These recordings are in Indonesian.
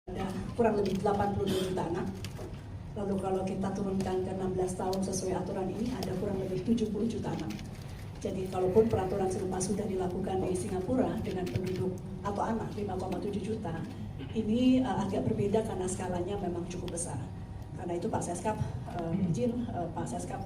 Ada kurang lebih 82 juta anak. Lalu kalau kita turunkan ke 16 tahun sesuai aturan ini ada kurang lebih 70 juta anak. Jadi kalaupun peraturan serupa sudah dilakukan di Singapura dengan penduduk atau anak 5,7 juta, ini agak berbeda karena skalanya memang cukup besar. Karena itu Pak Seskap izin Pak Seskap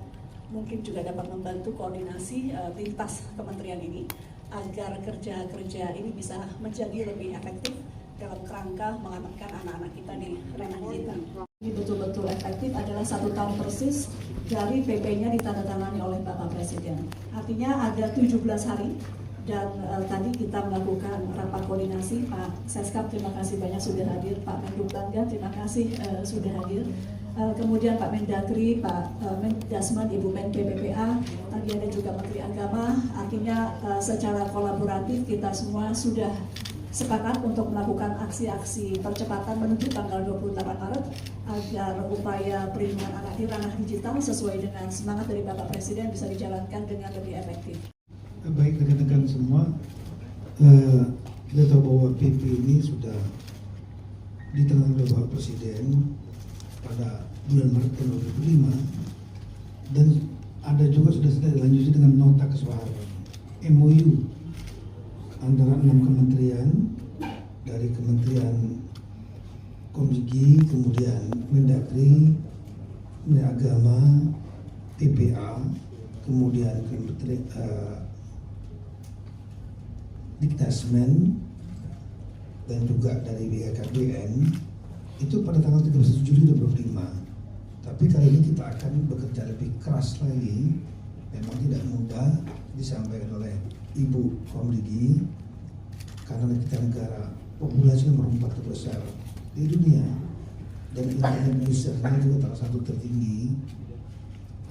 mungkin juga dapat membantu koordinasi lintas kementerian ini agar kerja-kerja ini bisa menjadi lebih efektif dalam kerangka mengamankan anak-anak kita di ranah digital. Ini betul-betul efektif adalah 1 tahun persis dari PP-nya ditandatangani oleh Bapak Presiden. Artinya ada 17 hari dan tadi kita melakukan rapat koordinasi. Pak Seskap terima kasih banyak sudah hadir, Pak Menhub Bangga terima kasih sudah hadir. Kemudian Pak Mendagri, Pak Mendasman, Ibu Menke PPA, tadi ada juga Menteri Agama. Artinya secara kolaboratif kita semua sudah sepakat untuk melakukan aksi-aksi percepatan menuju tanggal 28 Maret agar upaya perlindungan anak di ranah digital sesuai dengan semangat dari Bapak Presiden bisa dijalankan dengan lebih efektif. Baik rekan-rekan semua, kita tahu bahwa PP ini sudah ditandatangani oleh Bapak Presiden pada bulan Maret tahun 2005 dan ada juga sudah dilanjuti dengan nota kesepakatan MOU antara 6 kementerian, dari Kementerian Komdigi, kemudian Mendagri, Agama, PPA, kemudian Kementerian Diktasmen, dan juga dari BKKBN, itu pada tanggal 31 Juli 2025. Tapi kali ini kita akan bekerja lebih keras lagi. Memang tidak mudah disampaikan oleh Ibu Komdigi karena kita negara populasi nomor 4 terbesar di dunia dan internet usernya juga salah satu tertinggi.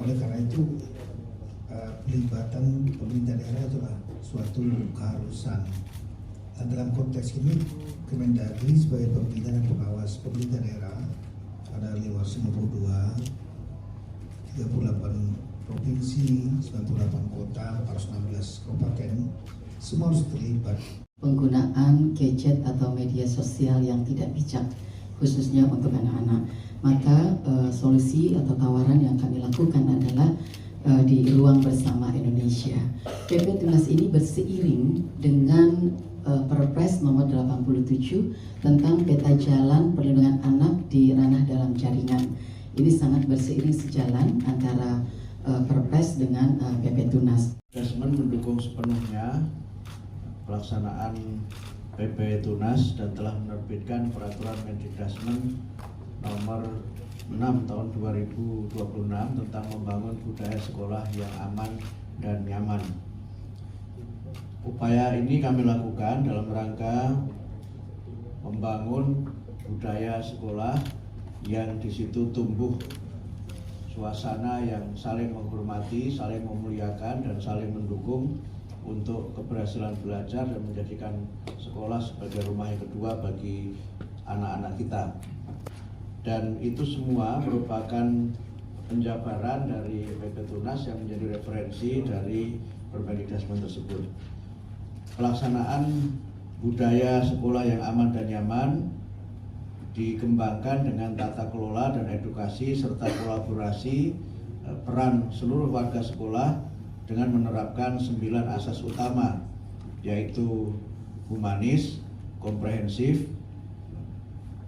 Oleh karena itu pelibatan pemerintah daerah adalah suatu keharusan. Dan dalam konteks ini Kemendagri sebagai pembina dan pengawas pemerintah daerah ada lewat 92, 38 provinsi, 98 kota, 416 kabupaten, semua harus terlibat. Penggunaan gadget atau media sosial yang tidak bijak, khususnya untuk anak-anak. Maka solusi atau tawaran yang kami lakukan adalah di Ruang Bersama Indonesia. PP Tunas ini berseiring dengan Perpres nomor 87 tentang peta jalan perlindungan anak di ranah dalam jaringan. Ini sangat berseiring sejalan antara Perpres dengan PP Tunas. Dasmen mendukung sepenuhnya pelaksanaan PP Tunas dan telah menerbitkan peraturan Mendikdasmen nomor 6 tahun 2026 tentang membangun budaya sekolah yang aman dan nyaman. Upaya ini kami lakukan dalam rangka membangun budaya sekolah yang di situ tumbuh suasana yang saling menghormati, saling memuliakan, dan saling mendukung untuk keberhasilan belajar dan menjadikan sekolah sebagai rumah yang kedua bagi anak-anak kita. Dan itu semua merupakan penjabaran dari PP Tunas yang menjadi referensi dari Permendikdasmen tersebut. Pelaksanaan budaya sekolah yang aman dan nyaman dikembangkan dengan tata kelola dan edukasi serta kolaborasi peran seluruh warga sekolah dengan menerapkan 9 asas utama, yaitu humanis, komprehensif,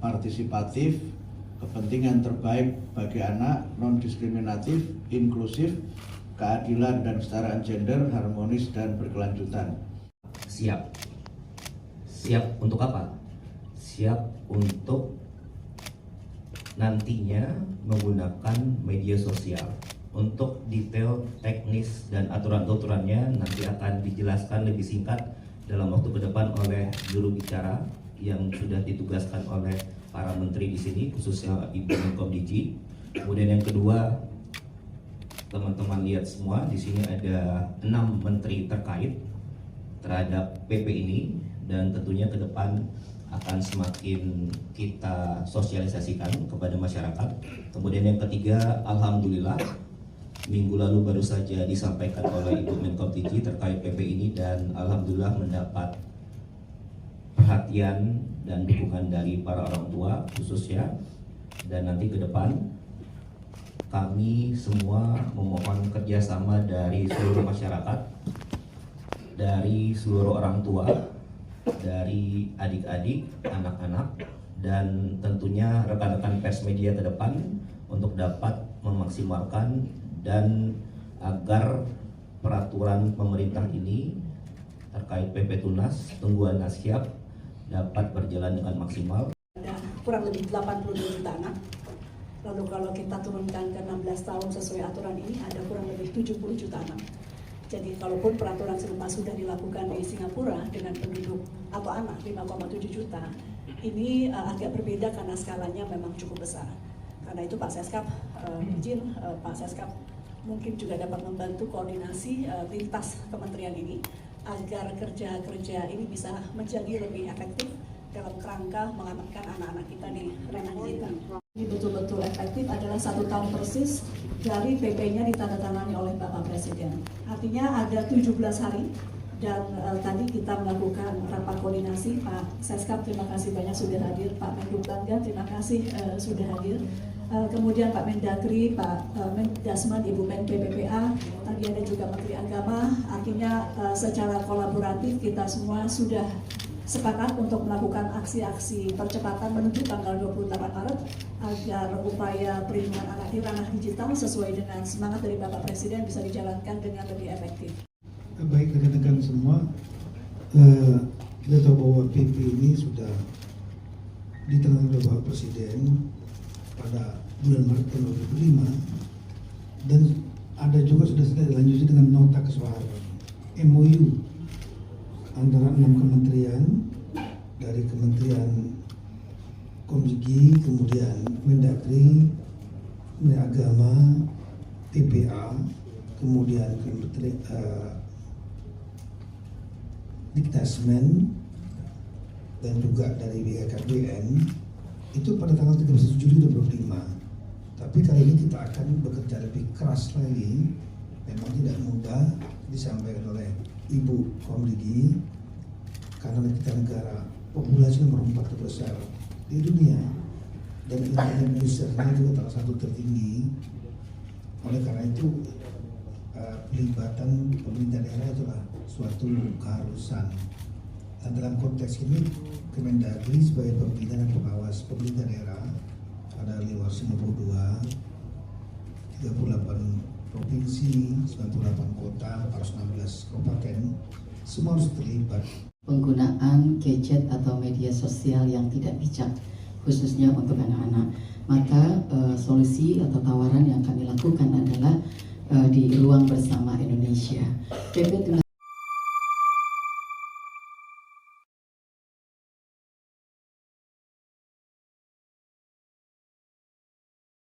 partisipatif, kepentingan terbaik bagi anak, non-diskriminatif, inklusif, keadilan dan kesetaraan gender, harmonis dan berkelanjutan. Siap untuk apa? Siap untuk nantinya menggunakan media sosial. Untuk detail teknis dan aturan-aturannya nanti akan dijelaskan lebih singkat dalam waktu ke depan oleh juru bicara yang sudah ditugaskan oleh para menteri di sini, khususnya Ibu Menkomdigi. Kemudian yang kedua, teman-teman lihat semua di sini ada 6 menteri terkait terhadap PP ini, dan tentunya ke depan akan semakin kita sosialisasikan kepada masyarakat. Kemudian yang ketiga, alhamdulillah minggu lalu baru saja disampaikan oleh Ibu Menkomdigi terkait PP ini, dan alhamdulillah mendapat perhatian dan dukungan dari para orang tua khususnya, dan nanti ke depan kami semua memohon kerjasama dari seluruh masyarakat, dari seluruh orang tua, dari adik-adik, anak-anak, dan tentunya rekan-rekan pers media ke depan untuk dapat memaksimalkan dan agar peraturan pemerintah ini terkait PP Tunas, Tungguan Nasyap dapat berjalan dengan maksimal. Ada kurang lebih 82 juta anak. Lalu kalau kita turunkan ke 16 tahun sesuai aturan ini ada kurang lebih 70 juta anak. Jadi kalaupun peraturan serupa sudah dilakukan di Singapura dengan penduduk atau anak 5,7 juta, ini agak berbeda karena skalanya memang cukup besar. Karena itu Pak Seskap izin Pak Seskap mungkin juga dapat membantu koordinasi lintas kementerian ini agar kerja-kerja ini bisa menjadi lebih efektif dalam kerangka mengamankan anak-anak kita di ranah digital. Ini betul-betul efektif adalah 1 tahun persis dari PP-nya ditandatangani oleh Bapak Presiden. Artinya ada 17 hari dan tadi kita melakukan rapat koordinasi. Pak Seskap terima kasih banyak sudah hadir, Pak Menhub Bangga terima kasih sudah hadir. Kemudian Pak Mendagri, Pak Mendasman, Ibu Men PPPA, tadi ada juga Menteri Agama. Artinya secara kolaboratif kita semua sudah sepakat untuk melakukan aksi-aksi percepatan menuju tanggal 28 Maret agar upaya perlindungan anak di ranah digital sesuai dengan semangat dari Bapak Presiden bisa dijalankan dengan lebih efektif. Baik rekan-rekan semua, kita tahu bahwa PP ini sudah ditandatangani oleh Bapak Presiden pada bulan Maret tahun 2005 dan ada juga sudah dilanjuti dengan nota kesepakatan MOU antara 6 kementerian, dari Kementerian Komdigi, kemudian Mendagri, Menteri Agama, PPA, kemudian Kementerian Diktasmen, dan juga dari BKKBN itu pada tanggal 31 Juli 2025. Tapi kali ini kita akan bekerja lebih keras lagi. Memang tidak mudah disampaikan oleh Ibu Komdigi karena kita negara populasi nomor 4 terbesar di dunia dan internet usernya juga salah satu tertinggi. Oleh karena itu pelibatan pemerintah daerah adalah suatu keharusan. Dan dalam konteks ini Kemendagri sebagai pembina dan pengawas pemerintah daerah pada lewat 92, 38 provinsi, 98 kota, 416 kabupaten, semua harus terlibat. Penggunaan gadget atau media sosial yang tidak bijak, khususnya untuk anak-anak. Maka solusi atau tawaran yang kami lakukan adalah di Ruang Bersama Indonesia. PP